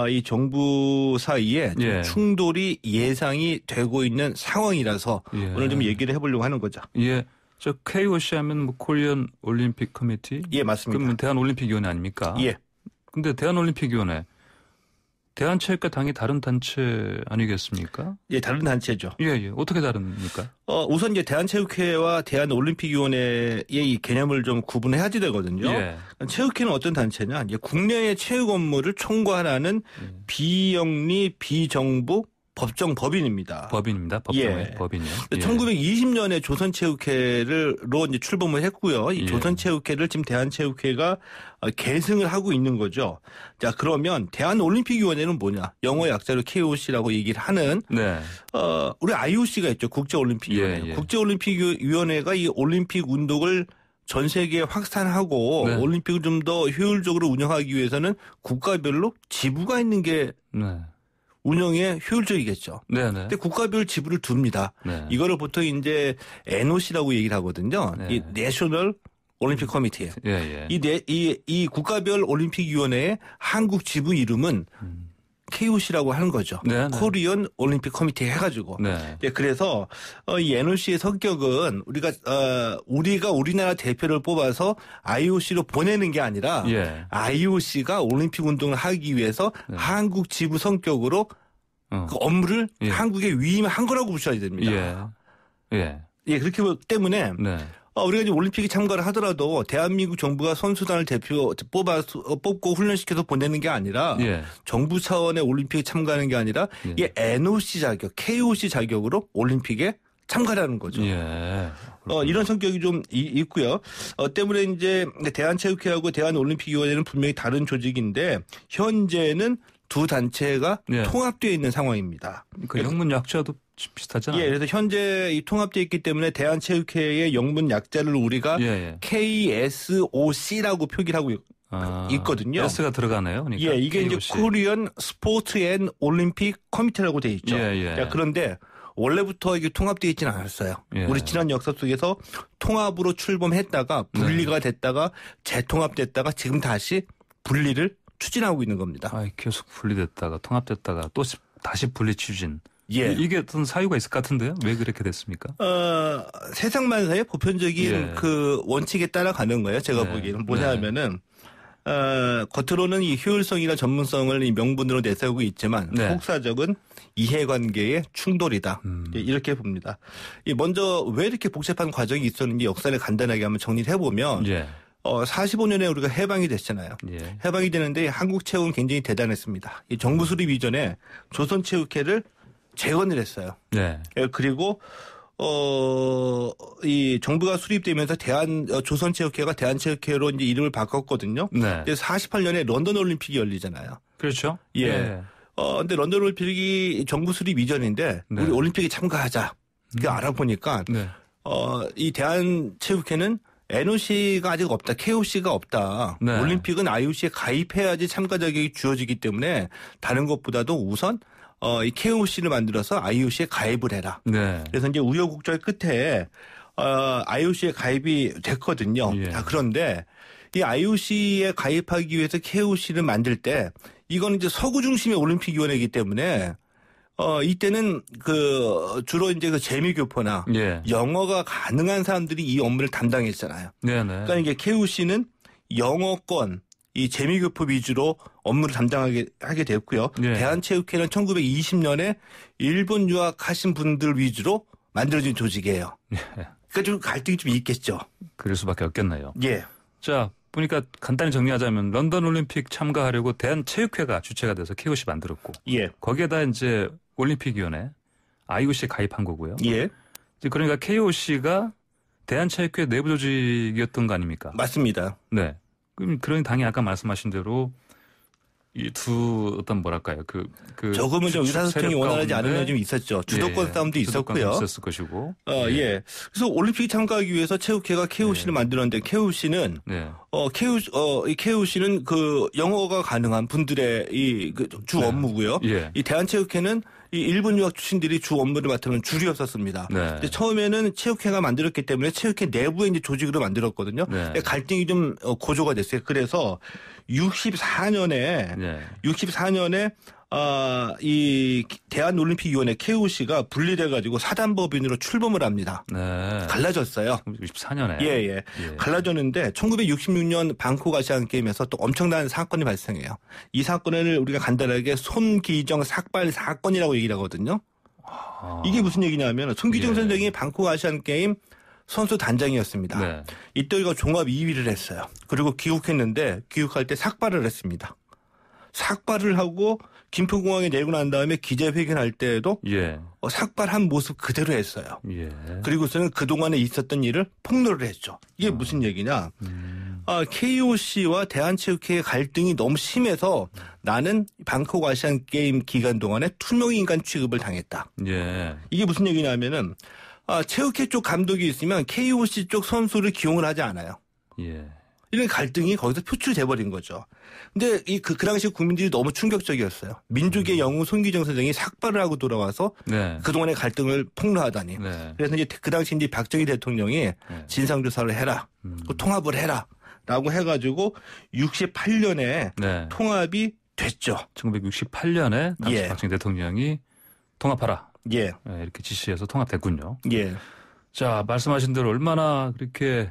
이 정부 사이에 예. 충돌이 예상이 되고 있는 상황이라서 예. 오늘 좀 얘기를 해보려고 하는 거죠. 예. 저 KOC 하면 코리안 올림픽 커미티? 예, 맞습니다. 그러면 대한올림픽위원회 아닙니까? 예. 근데 대한올림픽위원회 대한체육과 당이 다른 단체 아니겠습니까? 예, 다른 단체죠. 예. 어떻게 다릅니까? 우선 이제 대한체육회와 대한올림픽위원회의 이 개념을 좀 구분해야지 되거든요. 예. 체육회는 어떤 단체냐? 이제 국내의 체육 업무를 총괄하는 비영리 비정부 법인입니다. 법인입니다. 예. 법인이요. 1920년에 조선체육회로 이제 출범을 했고요. 이 조선체육회를 지금 대한체육회가 계승을 하고 있는 거죠. 자, 그러면 대한올림픽위원회는 뭐냐? 영어 약자로 KOC라고 얘기를 하는 네. 우리 IOC가 있죠. 국제올림픽위원회. 예. 국제올림픽위원회가 이 올림픽 운동을 전 세계에 확산하고 네. 올림픽을 좀 더 효율적으로 운영하기 위해서는 국가별로 지부가 있는 게 네. 운영에 효율적이겠죠. 네네. 근데 국가별 지부를 둡니다. 네. 이거를 보통 이제 NOC라고 얘기를 하거든요. 네. 이 내셔널 올림픽 커미티. 예. 이 국가별 올림픽 위원회의 한국 지부 이름은 KOC라고 하는 거죠. 네. 코리안 올림픽 커미티 해가지고. 네. 예, 그래서 이 NOC의 성격은 우리가 우리나라 대표를 뽑아서 IOC로 보내는 게 아니라 예. IOC가 올림픽 운동을 하기 위해서 한국 지부 성격으로 그 업무를 한국에 위임한 거라고 보셔야 됩니다. 예. 그렇기 때문에 네. 우리가 이제 올림픽에 참가를 하더라도 대한민국 정부가 선수단을 뽑고 훈련시켜서 보내는 게 아니라 정부 차원의 올림픽에 참가하는 게 아니라 이 NOC 자격, KOC 자격으로 올림픽에 참가라는 거죠. 이런 성격이 좀 있고요. 때문에 이제 대한체육회하고 대한올림픽위원회는 분명히 다른 조직인데 현재는 두 단체가 통합되어 있는 상황입니다. 그 영문 약자도 비슷하잖아요. 그래서 현재 이 통합되어 있기 때문에 대한체육회의 영문 약자를 우리가 KSOC라고 표기를 하고 있거든요. S가 들어가네요. 그러니까 예, 이게 KOC. 이제 코리안 스포츠 앤 올림픽 커미티라고 돼 있죠. 그런데 원래부터 이게 통합되어 있지는 않았어요. 우리 지난 역사 속에서 통합으로 출범했다가 분리가 됐다가 재통합됐다가 지금 다시 분리를 추진하고 있는 겁니다. 계속 분리됐다가 통합됐다가 또 다시 분리 추진. 이게 어떤 사유가 있을 것 같은데요? 왜 그렇게 됐습니까? 세상만사의 보편적인 그 원칙에 따라가는 거예요. 제가 보기에는 뭐냐 하면은 겉으로는 이 효율성이나 전문성을 이 명분으로 내세우고 있지만 속사적은 이해관계의 충돌이다. 이렇게 봅니다. 먼저 왜 이렇게 복잡한 과정이 있었는지 역사를 간단하게 한번 정리를 해보면 45년에 우리가 해방이 됐잖아요. 해방이 되는데 한국 체육은 굉장히 대단했습니다. 이 정부 수립 이전에 조선체육회를 재건을 했어요. 그리고 이 정부가 수립되면서 조선체육회가 대한체육회로 이제 이름을 바꿨거든요. 그래서 48년에 런던 올림픽이 열리잖아요. 그렇죠. 근데 런던 올림픽이 정부 수립 이전인데 우리 올림픽에 참가하자. 그 알아보니까 이 대한체육회는 NOC가 아직 없다. KOC가 없다. 올림픽은 IOC에 가입해야지 참가 자격이 주어지기 때문에 다른 것보다도 우선 이 KOC를 만들어서 IOC에 가입을 해라. 그래서 이제 우여곡절 끝에 IOC에 가입이 됐거든요. 그런데 이 IOC에 가입하기 위해서 KOC를 만들 때 이건 이제 서구 중심의 올림픽위원회이기 때문에 이때는 주로 이제 그 재미교포나 영어가 가능한 사람들이 이 업무를 담당했잖아요. 그러니까 이게 KOC는 영어권 이 재미교포 위주로 업무를 하게 됐고요. 대한체육회는 1920년에 일본 유학하신 분들 위주로 만들어진 조직이에요. 그러니까 좀 갈등이 좀 있겠죠. 그럴 수밖에 없겠네요. 자, 보니까 간단히 정리하자면 런던 올림픽 참가하려고 대한체육회가 주체가 돼서 KOC 만들었고 거기에다 이제 올림픽위원회 IOC에 가입한 거고요. 그러니까 KOC가 대한체육회 내부 조직이었던 거 아닙니까? 맞습니다. 그러니 당연히 아까 말씀하신 대로 이 두 어떤 뭐랄까요 조금은 좀 의사소통이 원활하지 않은 면이 좀 있었죠. 주도권 싸움도 있었고요. 있었을 것이고. 그래서 올림픽 참가하기 위해서 체육회가 KOC를 만들었는데 KOC는 KOC는 그 영어가 가능한 분들의 이 주 업무고요. 이 대한체육회는 이 일본 유학 출신들이 주 업무를 맡으는 줄이었었습니다. 근데 처음에는 체육회가 만들었기 때문에 체육회 내부의 이제 조직으로 만들었거든요. 갈등이 좀 고조가 됐어요. 그래서 64년에 이 대한올림픽위원회 KOC가 분리돼가지고 사단법인으로 출범을 합니다. 갈라졌어요. 64년에. 갈라졌는데 1966년 방콕 아시안게임에서 또 엄청난 사건이 발생해요. 이 사건을 우리가 간단하게 손기정 삭발 사건이라고 얘기를 하거든요. 이게 무슨 얘기냐면 손기정 선생이 방콕 아시안게임 선수 단장이었습니다. 이때 우리가 종합 2위를 했어요. 그리고 귀국했는데 귀국할 때 삭발을 했습니다. 삭발을 하고 김포공항에 내리고 난 다음에 기자회견할 때에도 삭발한 모습 그대로 했어요. 그리고서는 그동안에 있었던 일을 폭로를 했죠. 이게 무슨 얘기냐. KOC와 대한체육회의 갈등이 너무 심해서 나는 방콕 아시안게임 기간 동안에 투명인간 취급을 당했다. 이게 무슨 얘기냐면은 체육회 쪽 감독이 있으면 KOC 쪽 선수를 기용을 하지 않아요. 이런 갈등이 거기서 표출돼 버린 거죠. 근데 그 당시 국민들이 너무 충격적이었어요. 민족의 영웅 손기정 선생이 삭발을 하고 돌아와서 그동안의 갈등을 폭로하다니. 그래서 이제 그 당시 이제 박정희 대통령이 진상조사를 해라. 통합을 해라라고 해가지고 68년에 통합이 됐죠. 1968년에 당시 박정희 대통령이 통합하라. 이렇게 지시해서 통합됐군요. 자, 말씀하신 대로 얼마나 그렇게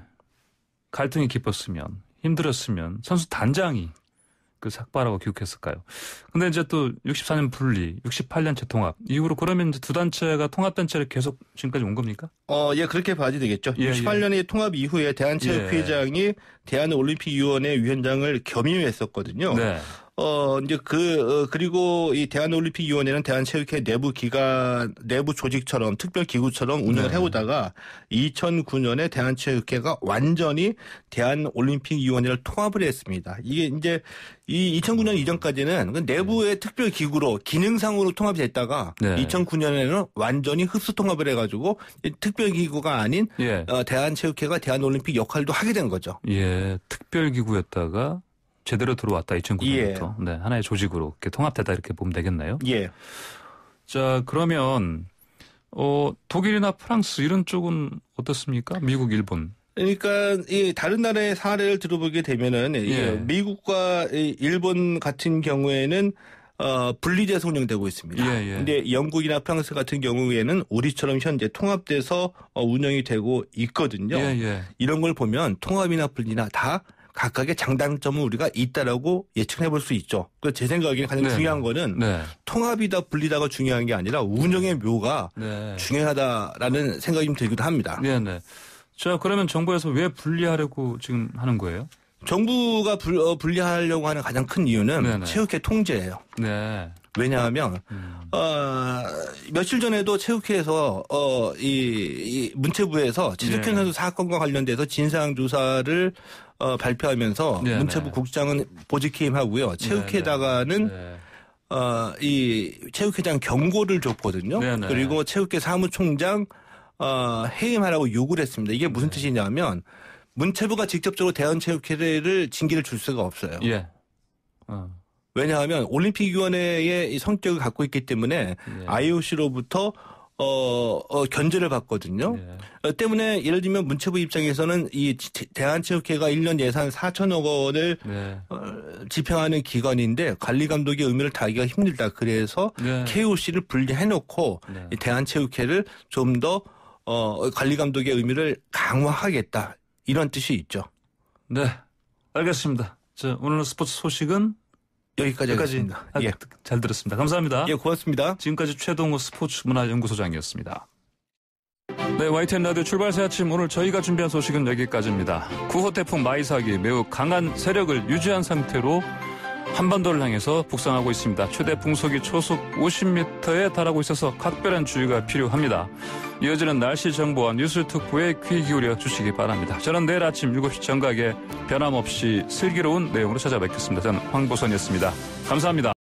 갈등이 깊었으면 힘들었으면 선수 단장이 그 삭발하고 귀국했을까요? 근데 이제 또 64년 분리, 68년 재통합 이후로 그러면 이제 두 단체가 통합단체를 계속 지금까지 온 겁니까? 그렇게 봐야 되겠죠. 68년의 통합 이후에 대한체육회장이 대한올림픽위원회 위원장을 겸임했었거든요. 이제 그리고 이 대한올림픽위원회는 대한체육회 내부 조직처럼 특별기구처럼 운영을 해오다가 2009년에 대한체육회가 완전히 대한올림픽위원회를 통합을 했습니다. 이게 이제 이 2009년 이전까지는 내부의 특별기구로 기능상으로 통합이 됐다가 2009년에는 완전히 흡수통합을 해가지고 특별기구가 아닌 대한체육회가 대한올림픽 역할도 하게 된 거죠. 특별기구였다가 제대로 들어왔다 2009년부터. 네, 하나의 조직으로 이렇게 통합되다 이렇게 보면 되겠네요. 예. 자, 그러면 독일이나 프랑스 이런 쪽은 어떻습니까? 미국, 일본. 그러니까 이 다른 나라의 사례를 들어보게 되면은 미국과 일본 같은 경우에는 분리돼서 운영되고 있습니다. 근데 영국이나 프랑스 같은 경우에는 우리처럼 현재 통합돼서 운영이 되고 있거든요. 이런 걸 보면 통합이나 분리나 다 각각의 장단점은 우리가 있다라고 예측해 볼 수 있죠. 그래서 제 생각에는 가장 중요한 거는 통합이다 분리다가 중요한 게 아니라 운영의 묘가 중요하다라는 생각이 좀 들기도 합니다. 자, 그러면 정부에서 왜 분리하려고 지금 하는 거예요? 정부가 분리하려고 하는 가장 큰 이유는 체육회 통제예요. 왜냐하면 며칠 전에도 체육회에서 이 문체부에서 지석현 선수 사건과 관련돼서 진상 조사를 발표하면서 문체부 국장은 보직 해임하고요. 체육회에다가는 이 체육회장 경고를 줬거든요. 그리고 체육회 사무총장 해임하라고 요구를 했습니다. 이게 무슨 뜻이냐면 문체부가 직접적으로 대한체육회를 징계를 줄 수가 없어요. 왜냐하면 올림픽위원회의 이 성격을 갖고 있기 때문에 IOC로부터 견제를 받거든요. 때문에 예를 들면 문체부 입장에서는 이 대한체육회가 1년 예산 4천억 원을 집행하는 기관인데 관리 감독의 의무를 다하기가 힘들다. 그래서 KOC를 분리해놓고 대한체육회를 좀 더 관리 감독의 의무를 강화하겠다. 이런 뜻이 있죠. 네, 알겠습니다. 자, 오늘 스포츠 소식은 여기까지 하겠습니다. 잘 들었습니다. 감사합니다. 고맙습니다. 지금까지 최동호 스포츠문화연구소장이었습니다. 네, YTN 라디오 출발 새 아침 오늘 저희가 준비한 소식은 여기까지입니다. 9호 태풍 마이삭이 매우 강한 세력을 유지한 상태로 한반도를 향해서 북상하고 있습니다. 최대 풍속이 초속 50m에 달하고 있어서 각별한 주의가 필요합니다. 이어지는 날씨 정보와 뉴스 특보에 귀 기울여 주시기 바랍니다. 저는 내일 아침 7시 정각에 변함없이 슬기로운 내용으로 찾아뵙겠습니다. 저는 황보선이었습니다. 감사합니다.